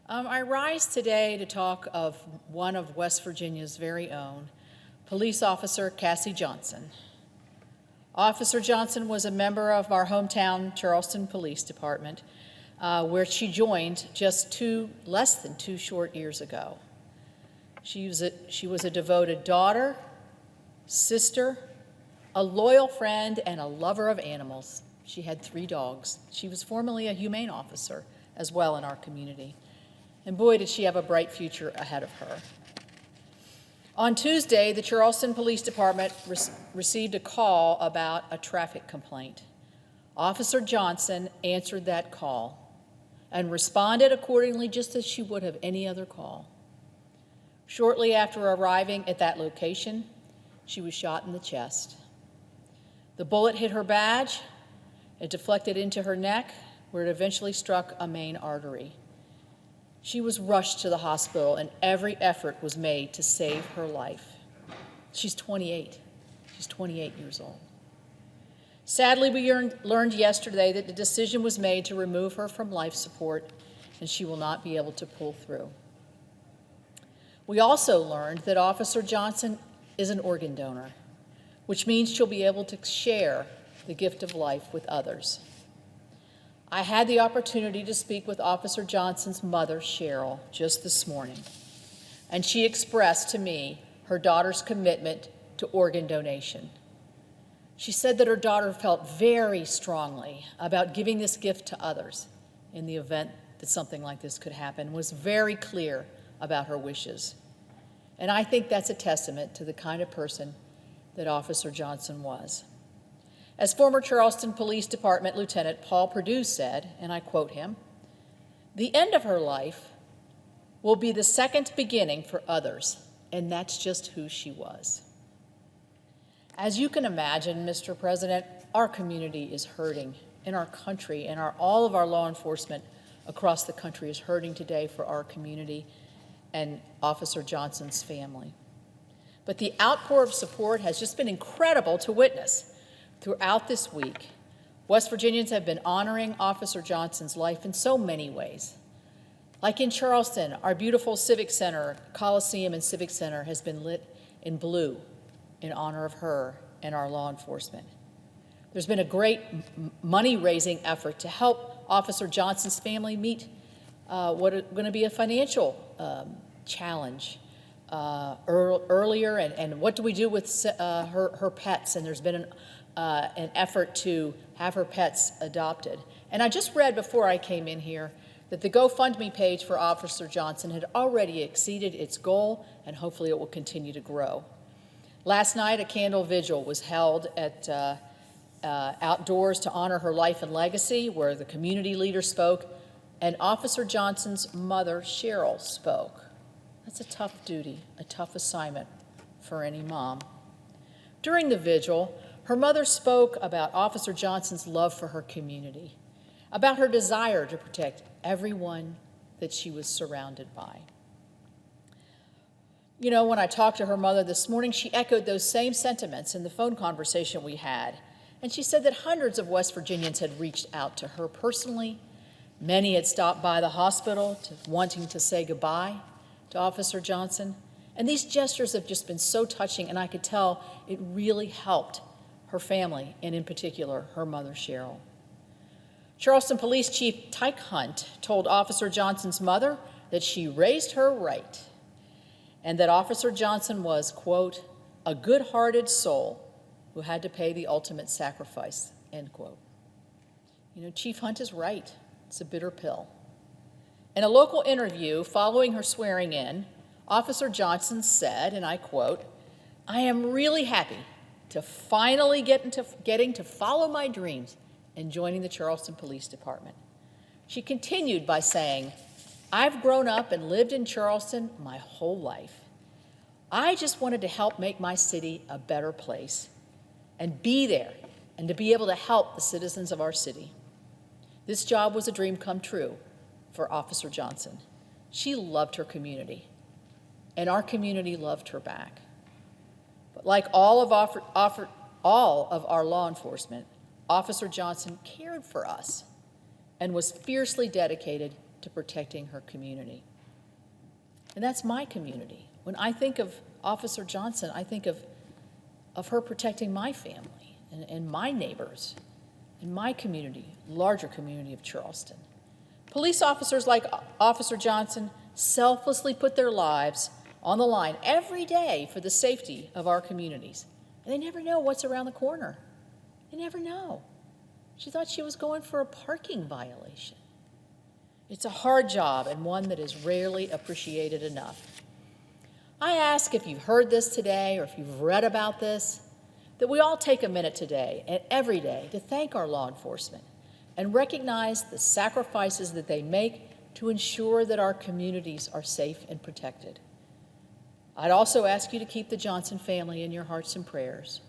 I rise today to talk of one of West Virginia's very own, Police Officer Cassie Johnson. Officer Johnson was a member of our hometown Charleston Police Department, where she joined just less than two short years ago. She was a devoted daughter, sister, a loyal friend, and a lover of animals. She had 3 dogs. She was formerly a humane officer as well in our community. And boy, did she have a bright future ahead of her. On Tuesday, the Charleston Police Department received a call about a traffic complaint. Officer Johnson answered that call and responded accordingly, just as she would have any other call. Shortly after arriving at that location, she was shot in the chest. The bullet hit her badge, it deflected into her neck, where it eventually struck a main artery. She was rushed to the hospital, and every effort was made to save her life. She's 28. She's 28 years old. Sadly, we learned yesterday that the decision was made to remove her from life support, and she will not be able to pull through. We also learned that Officer Johnson is an organ donor, which means she'll be able to share the gift of life with others. I had the opportunity to speak with Officer Johnson's mother, Cheryl, just this morning, and she expressed to me her daughter's commitment to organ donation. She said that her daughter felt very strongly about giving this gift to others in the event that something like this could happen, was very clear about her wishes. And I think that's a testament to the kind of person that Officer Johnson was. As former Charleston Police Department Lieutenant Paul Perdue said, and I quote him, "The end of her life will be the second beginning for others, and that's just who she was." As you can imagine, Mr. President, our community is hurting in our country, and all of our law enforcement across the country is hurting today for our community and Officer Johnson's family. But the outpour of support has just been incredible to witness. Throughout this week, West Virginians have been honoring Officer Johnson's life in so many ways. Like in Charleston, our beautiful Civic Center, Coliseum and Civic Center has been lit in blue in honor of her and our law enforcement. There's been a great money-raising effort to help Officer Johnson's family meet what is going to be a financial challenge earlier, and what do we do with her pets? And there's been an effort to have her pets adopted. And I just read before I came in here that the GoFundMe page for Officer Johnson had already exceeded its goal, and hopefully it will continue to grow. Last night, a candle vigil was held at outdoors to honor her life and legacy, where the community leader spoke, and Officer Johnson's mother, Cheryl, spoke. That's a tough duty, a tough assignment for any mom. During the vigil, her mother spoke about Officer Johnson's love for her community, about her desire to protect everyone that she was surrounded by. You know, when I talked to her mother this morning, she echoed those same sentiments in the phone conversation we had, and she said that hundreds of West Virginians had reached out to her personally. Many had stopped by the hospital wanting to say goodbye to Officer Johnson, and these gestures have just been so touching, and I could tell it really helped her family, and in particular, her mother, Cheryl. Charleston Police Chief Tyke Hunt told Officer Johnson's mother that she raised her right, and that Officer Johnson was, quote, "a good-hearted soul who had to pay the ultimate sacrifice," end quote. You know, Chief Hunt is right. It's a bitter pill. In a local interview following her swearing in, Officer Johnson said, and I quote, "I am really happy to finally getting to follow my dreams and joining the Charleston Police Department." She continued by saying, "I've grown up and lived in Charleston my whole life. I just wanted to help make my city a better place and be there and to be able to help the citizens of our city. This job was a dream come true for Officer Johnson. She loved her community, and our community loved her back. But like all of our law enforcement, Officer Johnson cared for us and was fiercely dedicated to protecting her community. And that's my community. When I think of Officer Johnson, I think of her protecting my family and my neighbors and my community, larger community of Charleston. Police officers like Officer Johnson selflessly put their lives on the line every day for the safety of our communities. And they never know what's around the corner. They never know. She thought she was going for a parking violation. It's a hard job and one that is rarely appreciated enough. I ask if you've heard this today or if you've read about this, that we all take a minute today and every day to thank our law enforcement and recognize the sacrifices that they make to ensure that our communities are safe and protected. I'd also ask you to keep the Johnson family in your hearts and prayers.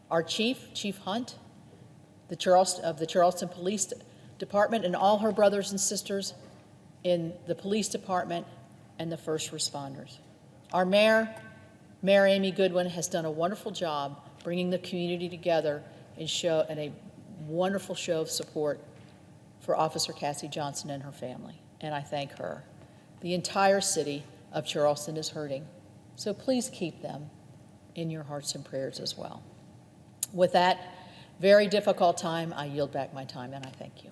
Our Chief Hunt, of the Charleston Police Department, and all her brothers and sisters in the police department and the first responders. Our Mayor Amy Goodwin, has done a wonderful job bringing the community together in a wonderful show of support for Officer Cassie Johnson and her family, and I thank her. The entire city of Charleston is hurting, so please keep them in your hearts and prayers as well. With that very difficult time, I yield back my time, and I thank you.